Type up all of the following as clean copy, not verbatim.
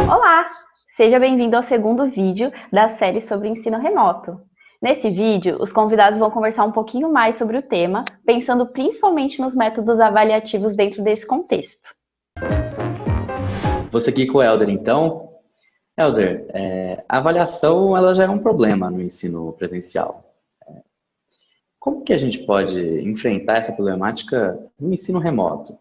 Olá! Seja bem-vindo ao segundo vídeo da série sobre ensino remoto. Nesse vídeo, os convidados vão conversar um pouquinho mais sobre o tema, pensando principalmente nos métodos avaliativos dentro desse contexto. Vou seguir com o Helder, então. Helder, a avaliação ela já é um problema no ensino presencial. Como que a gente pode enfrentar essa problemática no ensino remoto?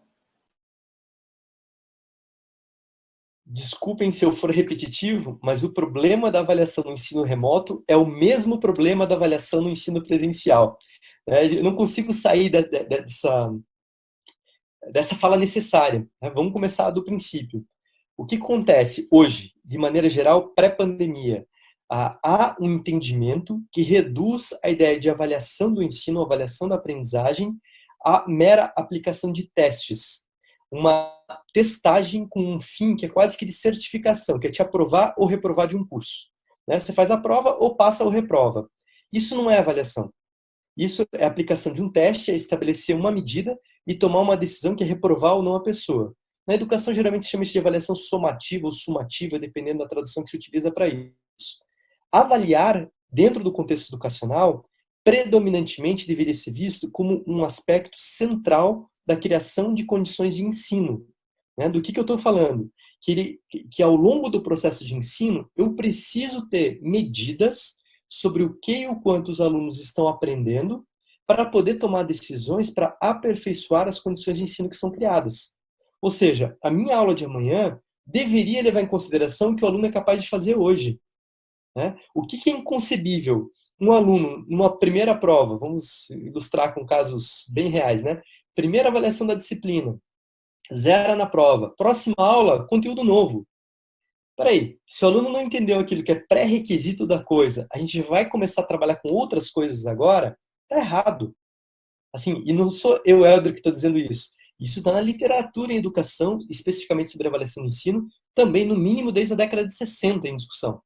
Desculpem se eu for repetitivo, mas o problema da avaliação no ensino remoto é o mesmo problema da avaliação no ensino presencial. Eu não consigo sair dessa fala necessária. Vamos começar do princípio. O que acontece hoje, de maneira geral, pré-pandemia? Há um entendimento que reduz a ideia de avaliação do ensino, avaliação da aprendizagem, à mera aplicação de testes. Uma testagem com um fim que é quase que de certificação, que é te aprovar ou reprovar de um curso. Você faz a prova ou passa ou reprova. Isso não é avaliação. Isso é a aplicação de um teste, é estabelecer uma medida e tomar uma decisão que é reprovar ou não a pessoa. Na educação, geralmente se chama isso de avaliação somativa ou sumativa, dependendo da tradução que se utiliza para isso. Avaliar, dentro do contexto educacional, predominantemente deveria ser visto como um aspecto central da criação de condições de ensino. Do que eu estou falando? Que ao longo do processo de ensino, eu preciso ter medidas sobre o que e o quanto os alunos estão aprendendo para poder tomar decisões para aperfeiçoar as condições de ensino que são criadas. Ou seja, a minha aula de amanhã deveria levar em consideração o que o aluno é capaz de fazer hoje. O que é inconcebível? Um aluno, numa primeira prova, vamos ilustrar com casos bem reais, Primeira avaliação da disciplina, 0 na prova. Próxima aula, conteúdo novo. Peraí, se o aluno não entendeu aquilo que é pré-requisito da coisa, a gente vai começar a trabalhar com outras coisas agora, tá errado. E não sou eu, Helder, que estou dizendo isso. Isso está na literatura em educação, especificamente sobre avaliação do ensino, também no mínimo desde a década de 60 em discussão.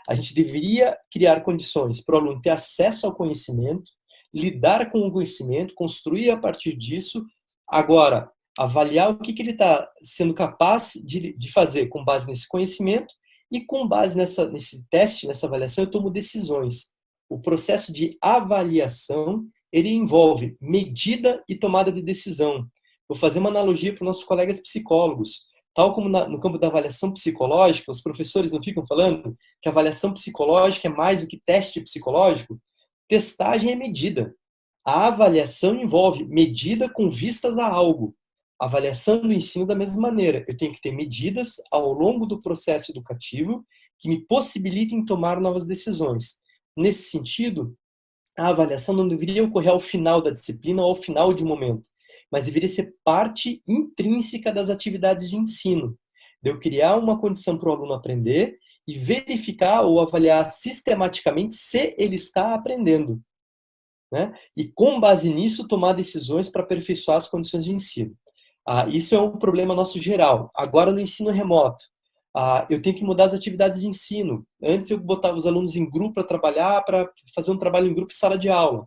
A gente deveria criar condições para o aluno ter acesso ao conhecimento, lidar com o conhecimento, construir a partir disso. Agora, avaliar o que ele está sendo capaz de fazer com base nesse conhecimento e com base nesse teste, nessa avaliação, eu tomo decisões. O processo de avaliação, ele envolve medida e tomada de decisão. Vou fazer uma analogia para os nossos colegas psicólogos. Tal como no campo da avaliação psicológica, os professores não ficam falando que a avaliação psicológica é mais do que teste psicológico? Testagem é medida. A avaliação envolve medida com vistas a algo. A avaliação do ensino da mesma maneira. Eu tenho que ter medidas ao longo do processo educativo que me possibilitem tomar novas decisões. Nesse sentido, a avaliação não deveria ocorrer ao final da disciplina ou ao final de um momento, mas deveria ser parte intrínseca das atividades de ensino. De eu criar uma condição para o aluno aprender e verificar ou avaliar sistematicamente se ele está aprendendo. E com base nisso, tomar decisões para aperfeiçoar as condições de ensino. Isso é um problema nosso geral. Agora, no ensino remoto, eu tenho que mudar as atividades de ensino. Antes eu botava os alunos em grupo para trabalhar, para fazer um trabalho em grupo em sala de aula.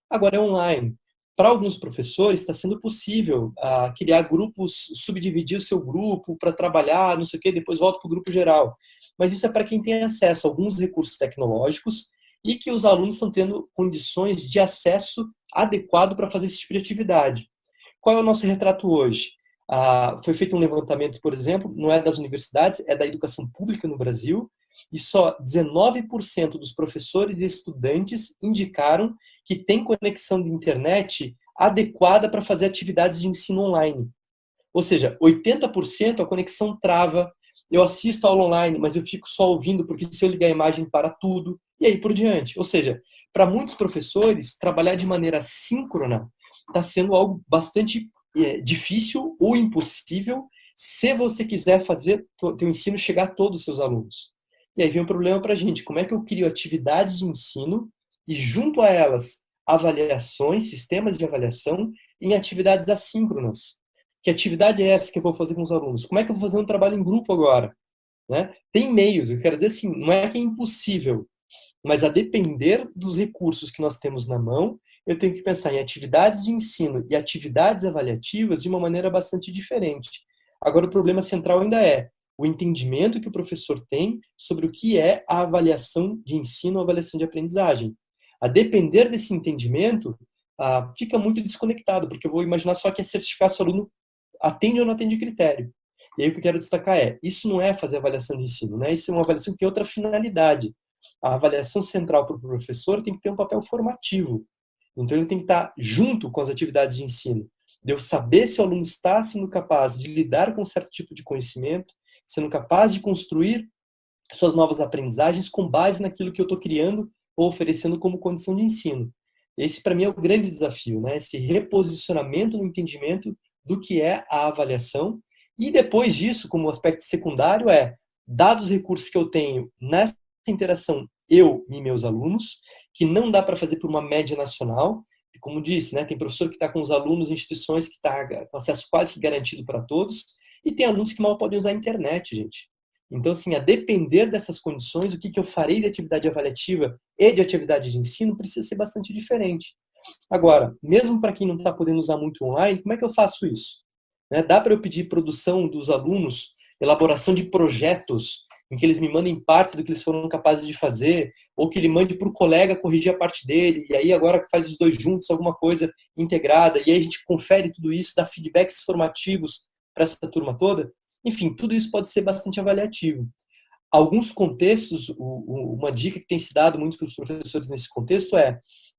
Agora é online. Para alguns professores está sendo possível criar grupos, subdividir o seu grupo para trabalhar, não sei o quê, depois volta para o grupo geral. Mas isso é para quem tem acesso a alguns recursos tecnológicos e que os alunos estão tendo condições de acesso adequado para fazer esse tipo de atividade. Qual é o nosso retrato hoje? Foi feito um levantamento, por exemplo, não é das universidades, é da educação pública no Brasil, e só 19% dos professores e estudantes indicaram que tem conexão de internet adequada para fazer atividades de ensino online. Ou seja, 80% a conexão trava, eu assisto a aula online, mas eu fico só ouvindo, porque se eu ligar a imagem para tudo, e aí por diante. Ou seja, para muitos professores, trabalhar de maneira síncrona está sendo algo bastante difícil ou impossível se você quiser fazer teu ensino chegar a todos os seus alunos. E aí vem um problema para a gente. Como é que eu crio atividades de ensino e, junto a elas, avaliações, sistemas de avaliação em atividades assíncronas? Que atividade é essa que eu vou fazer com os alunos? Como é que eu vou fazer um trabalho em grupo agora? Tem meios, eu quero dizer assim, não é que é impossível, mas a depender dos recursos que nós temos na mão, eu tenho que pensar em atividades de ensino e atividades avaliativas de uma maneira bastante diferente. Agora, o problema central ainda é o entendimento que o professor tem sobre o que é a avaliação de ensino ou avaliação de aprendizagem. A depender desse entendimento, fica muito desconectado, porque eu vou imaginar só que é certificar se o aluno atende ou não atende critério. E aí o que eu quero destacar isso não é fazer avaliação de ensino, né? Isso é uma avaliação que tem outra finalidade. A avaliação central para o professor tem que ter um papel formativo. Então ele tem que estar junto com as atividades de ensino. De eu saber se o aluno está sendo capaz de lidar com um certo tipo de conhecimento, sendo capaz de construir suas novas aprendizagens com base naquilo que eu estou criando ou oferecendo como condição de ensino. Esse, para mim, é o grande desafio, né? Esse reposicionamento no entendimento do que é a avaliação. E depois disso, como aspecto secundário, dados os recursos que eu tenho nessa interação eu e meus alunos, que não dá para fazer por uma média nacional. Como disse, né, tem professor que está com os alunos em instituições que está com acesso quase que garantido para todos, e tem alunos que mal podem usar a internet, gente. Então, assim, a depender dessas condições, o que eu farei de atividade avaliativa e de atividade de ensino precisa ser bastante diferente. Agora, mesmo para quem não está podendo usar muito online, como é que eu faço isso? Né? Dá para eu pedir produção dos alunos, elaboração de projetos, em que eles me mandem parte do que eles foram capazes de fazer, ou que ele mande para o colega corrigir a parte dele, e aí agora faz os dois juntos, alguma coisa integrada, e aí a gente confere tudo isso, dá feedbacks formativos para essa turma toda. Enfim, tudo isso pode ser bastante avaliativo. Alguns contextos, uma dica que tem se dado muito para os professores nesse contexto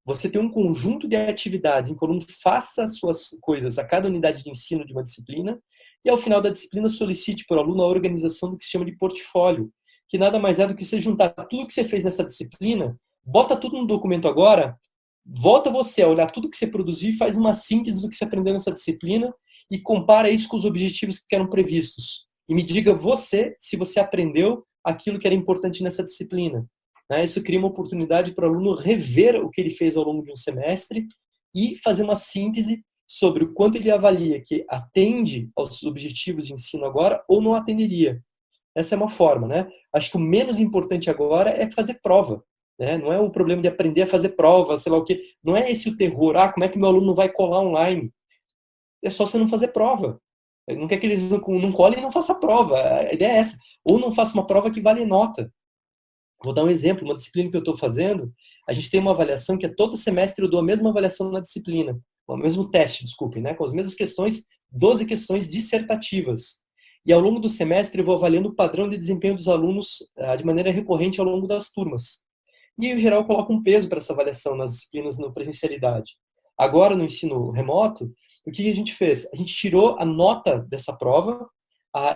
você ter um conjunto de atividades em que o aluno faça as suas coisas a cada unidade de ensino de uma disciplina e, ao final da disciplina, solicite para o aluno a organização do que se chama de portfólio, que nada mais é do que você juntar tudo que você fez nessa disciplina, bota tudo no documento agora, volta você a olhar tudo que você produziu e faz uma síntese do que você aprendeu nessa disciplina e compara isso com os objetivos que eram previstos. E me diga você se você aprendeu aquilo que era importante nessa disciplina. Isso cria uma oportunidade para o aluno rever o que ele fez ao longo de um semestre e fazer uma síntese sobre o quanto ele avalia que atende aos objetivos de ensino agora ou não atenderia. Essa é uma forma, né? Acho que o menos importante agora é fazer prova. Né? Não é o problema de aprender a fazer prova, sei lá o quê. Não é esse o terror. Como é que meu aluno não vai colar online? É só você não fazer prova. Não quer que eles não colhem e não faça prova. A ideia é essa. Ou não faça uma prova que vale nota. Vou dar um exemplo, uma disciplina que eu estou fazendo, a gente tem uma avaliação que todo semestre eu dou a mesma avaliação na disciplina, o mesmo teste, desculpem, né, com as mesmas questões, 12 questões dissertativas. E ao longo do semestre eu vou avaliando o padrão de desempenho dos alunos de maneira recorrente ao longo das turmas. E, em geral, eu coloco um peso para essa avaliação nas disciplinas na presencialidade. Agora, no ensino remoto, o que a gente fez? A gente tirou a nota dessa prova,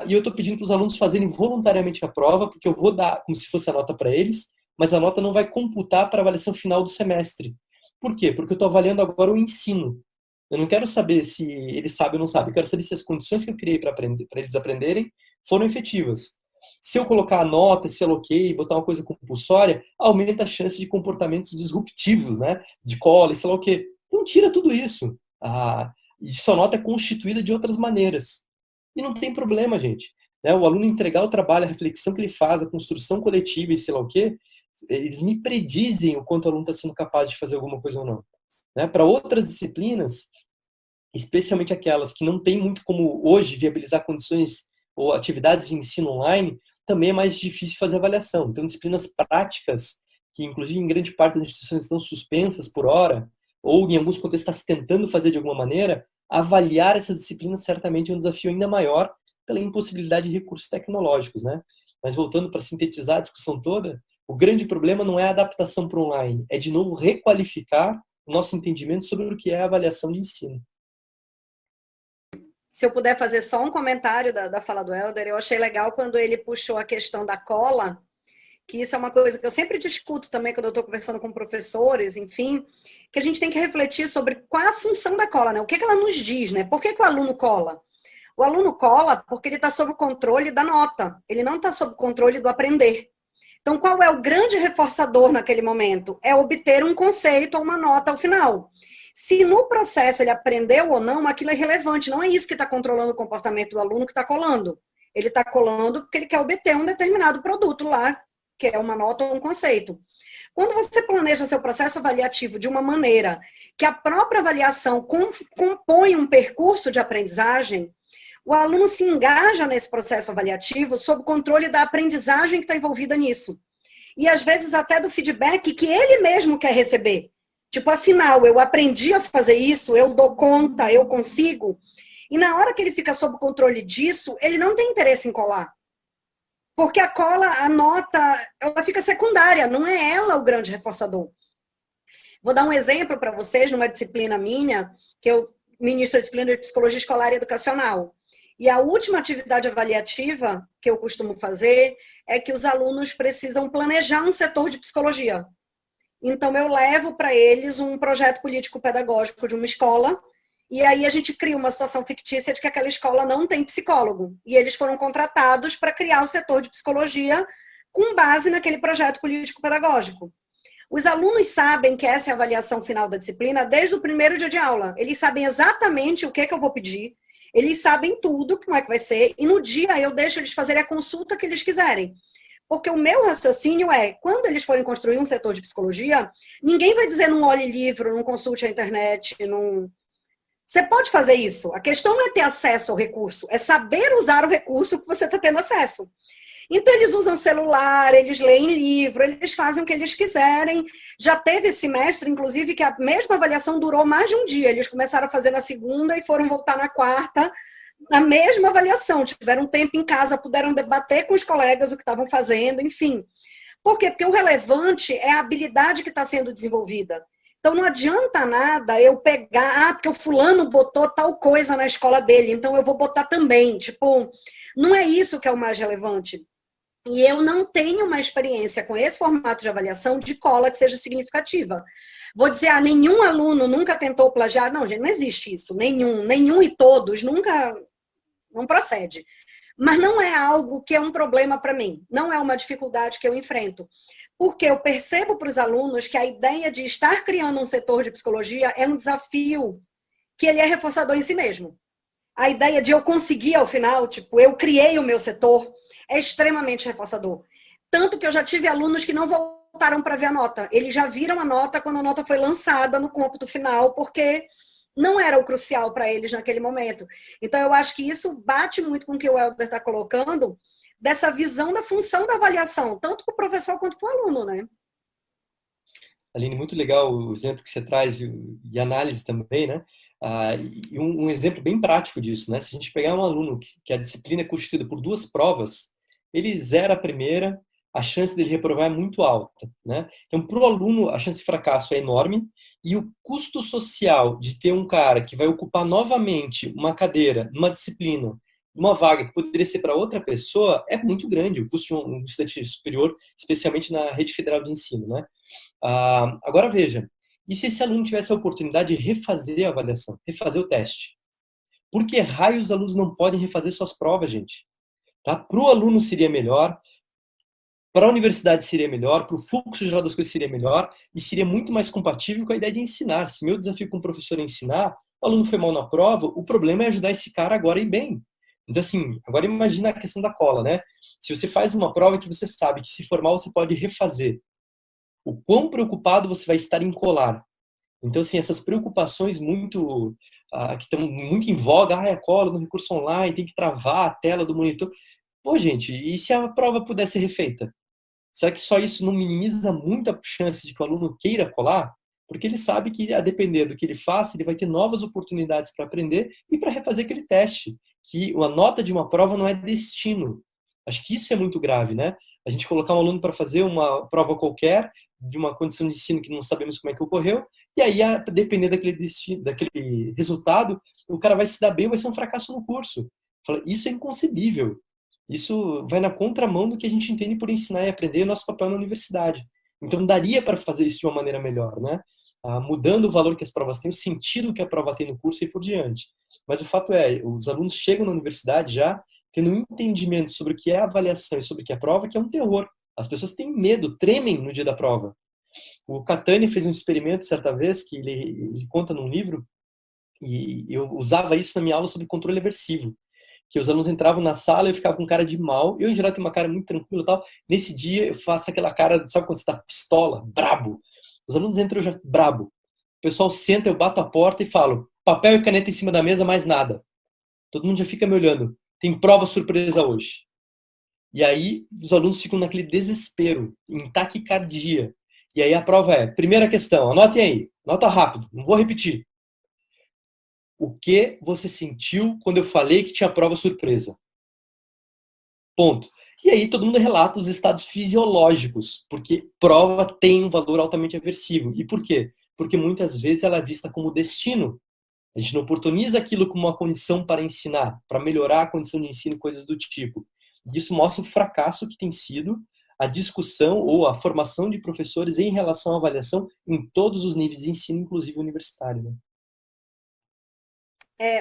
e eu estou pedindo para os alunos fazerem voluntariamente a prova, porque eu vou dar como se fosse a nota para eles, mas a nota não vai computar para a avaliação final do semestre. Por quê? Porque eu estou avaliando agora o ensino. Eu não quero saber se eles sabem ou não sabem, eu quero saber se as condições que eu criei para eles aprenderem foram efetivas. Se eu colocar a nota, se ela ok, botar uma coisa compulsória, aumenta a chance de comportamentos disruptivos, né? De cola e sei lá o quê. Então tira tudo isso. E sua nota é constituída de outras maneiras. E não tem problema, gente. O aluno entregar o trabalho, a reflexão que ele faz, a construção coletiva e sei lá o quê, eles me predizem o quanto o aluno está sendo capaz de fazer alguma coisa ou não. Para outras disciplinas, especialmente aquelas que não tem muito como hoje viabilizar condições ou atividades de ensino online, também é mais difícil fazer avaliação. Então, disciplinas práticas, que inclusive em grande parte das instituições estão suspensas por hora, ou em alguns contextos está se tentando fazer de alguma maneira, avaliar essas disciplinas certamente é um desafio ainda maior pela impossibilidade de recursos tecnológicos, né? Mas voltando para sintetizar a discussão toda, o grande problema não é a adaptação para o online, é de novo requalificar o nosso entendimento sobre o que é a avaliação de ensino. Se eu puder fazer só um comentário da fala do Helder, eu achei legal quando ele puxou a questão da cola, que isso é uma coisa que eu sempre discuto também quando eu estou conversando com professores, enfim, que a gente tem que refletir sobre qual é a função da cola, né? O que ela nos diz, né? Por que o aluno cola? O aluno cola porque ele está sob o controle da nota, ele não está sob o controle do aprender. Então, qual é o grande reforçador naquele momento? É obter um conceito ou uma nota ao final. Se no processo ele aprendeu ou não, aquilo é relevante, não é isso que está controlando o comportamento do aluno que está colando. Ele está colando porque ele quer obter um determinado produto lá, que é uma nota ou um conceito. Quando você planeja seu processo avaliativo de uma maneira que a própria avaliação compõe um percurso de aprendizagem, o aluno se engaja nesse processo avaliativo sob o controle da aprendizagem que está envolvida nisso. E às vezes até do feedback que ele mesmo quer receber. Tipo, afinal, eu aprendi a fazer isso, eu dou conta, eu consigo. E na hora que ele fica sob o controle disso, ele não tem interesse em colar. Porque a cola, a nota, ela fica secundária, não é ela o grande reforçador. Vou dar um exemplo para vocês, numa disciplina minha, que eu ministro a disciplina de Psicologia Escolar e Educacional. E a última atividade avaliativa que eu costumo fazer é que os alunos precisam planejar um setor de psicologia. Então, eu levo para eles um projeto político-pedagógico de uma escola, e aí a gente cria uma situação fictícia de que aquela escola não tem psicólogo. E eles foram contratados para criar o setor de psicologia com base naquele projeto político-pedagógico. Os alunos sabem que essa é a avaliação final da disciplina desde o primeiro dia de aula. Eles sabem exatamente o que eu vou pedir, eles sabem tudo, como é que vai ser, e no dia eu deixo eles fazerem a consulta que eles quiserem. Porque o meu raciocínio é, quando eles forem construir um setor de psicologia, ninguém vai dizer não olhe livro, não consulte a internet, não... Você pode fazer isso. A questão não é ter acesso ao recurso, é saber usar o recurso que você está tendo acesso. Então, eles usam celular, eles leem livro, eles fazem o que eles quiserem. Já teve esse semestre, inclusive, que a mesma avaliação durou mais de um dia. Eles começaram a fazer na segunda e foram voltar na quarta, a mesma avaliação. Tiveram tempo em casa, puderam debater com os colegas o que estavam fazendo, enfim. Por quê? Porque o relevante é a habilidade que está sendo desenvolvida. Então, não adianta nada eu pegar, porque o fulano botou tal coisa na escola dele, então eu vou botar também. Tipo, não é isso que é o mais relevante. E eu não tenho uma experiência com esse formato de avaliação de cola que seja significativa. Vou dizer, nenhum aluno nunca tentou plagiar. Não, gente, não existe isso. Nenhum e todos, nunca, não procede. Mas não é algo que é um problema para mim. Não é uma dificuldade que eu enfrento. Porque eu percebo para os alunos que a ideia de estar criando um setor de psicologia é um desafio que ele é reforçador em si mesmo. A ideia de eu conseguir ao final, tipo, eu criei o meu setor, é extremamente reforçador. Tanto que eu já tive alunos que não voltaram para ver a nota. Eles já viram a nota quando a nota foi lançada no cômputo final, porque não era o crucial para eles naquele momento. Então, eu acho que isso bate muito com o que o Helder está colocando, dessa visão da função da avaliação, tanto para o professor quanto para o aluno, né? Aline, muito legal o exemplo que você traz e análise também, né? E um exemplo bem prático disso, né? Se a gente pegar um aluno que a disciplina é constituída por 2 provas, ele zera a primeira, a chance dele reprovar é muito alta, né? Então, para o aluno, a chance de fracasso é enorme e o custo social de ter um cara que vai ocupar novamente uma cadeira, uma disciplina, uma vaga que poderia ser para outra pessoa, é muito grande, o custo de um estudante superior, especialmente na rede federal de ensino, né? Agora, veja, e se esse aluno tivesse a oportunidade de refazer a avaliação, refazer o teste? Por que raios os alunos não podem refazer suas provas, gente? Tá? Para o aluno seria melhor, para a universidade seria melhor, para o fluxo geral das coisas seria melhor e seria muito mais compatível com a ideia de ensinar. Se meu desafio como professor é ensinar, o aluno foi mal na prova, o problema é ajudar esse cara agora a ir bem. Então, assim, agora imagina a questão da cola, né? Se você faz uma prova que você sabe que se for mal você pode refazer, o quão preocupado você vai estar em colar. Então, assim, essas preocupações muito que estão muito em voga, é cola no recurso online, tem que travar a tela do monitor. Pô, gente, e se a prova pudesse ser refeita? Será que só isso não minimiza muito a chance de que o aluno queira colar? Porque ele sabe que, a depender do que ele faça, ele vai ter novas oportunidades para aprender e para refazer aquele teste. Que a nota de uma prova não é destino. Acho que isso é muito grave, né? A gente colocar um aluno para fazer uma prova qualquer, de uma condição de ensino que não sabemos como é que ocorreu, e aí, depender daquele resultado, o cara vai se dar bem ou vai ser um fracasso no curso. Isso é inconcebível. Isso vai na contramão do que a gente entende por ensinar e aprender o nosso papel na universidade. Então, daria para fazer isso de uma maneira melhor, né? Mudando o valor que as provas têm, o sentido que a prova tem no curso e por diante. Mas o fato é, os alunos chegam na universidade já tendo um entendimento sobre o que é a avaliação e sobre o que é a prova, que é um terror. As pessoas têm medo, tremem no dia da prova. O Catani fez um experimento certa vez, que ele conta num livro, e eu usava isso na minha aula sobre controle aversivo. Que os alunos entravam na sala e eu ficava com cara de mal. Eu, em geral, tenho uma cara muito tranquila e tal. Nesse dia, eu faço aquela cara, sabe quando você tá pistola, brabo? Os alunos entram já brabo. pessoal senta, eu bato a porta e falo, papel e caneta em cima da mesa, mais nada. Todo mundo já fica me olhando. Tem prova surpresa hoje. E aí os alunos ficam naquele desespero, em taquicardia. E aí a prova é, primeira questão, anotem aí, anota rápido, não vou repetir. O que você sentiu quando eu falei que tinha prova surpresa? Ponto. E aí todo mundo relata os estados fisiológicos, porque prova tem um valor altamente aversivo. E por quê? Porque muitas vezes ela é vista como destino. A gente não oportuniza aquilo como uma condição para ensinar, para melhorar a condição de ensino, coisas do tipo. E isso mostra o fracasso que tem sido a discussão ou a formação de professores em relação à avaliação em todos os níveis de ensino, inclusive universitário. Né?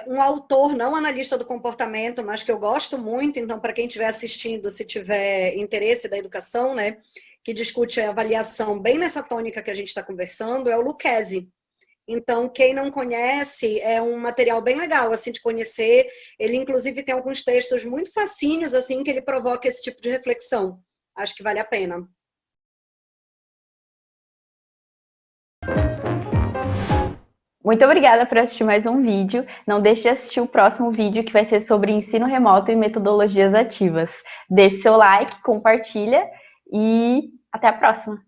Um autor, não analista do comportamento, mas que eu gosto muito, então, para quem estiver assistindo, se tiver interesse da educação, né, que discute a avaliação bem nessa tônica que a gente está conversando, é o Lucchesi. Então, quem não conhece, é um material bem legal, assim, de conhecer. Ele, inclusive, tem alguns textos muito facinhos, assim, que ele provoca esse tipo de reflexão. Acho que vale a pena. Muito obrigada por assistir mais um vídeo. Não deixe de assistir o próximo vídeo, que vai ser sobre ensino remoto e metodologias ativas. Deixe seu like, compartilha e até a próxima!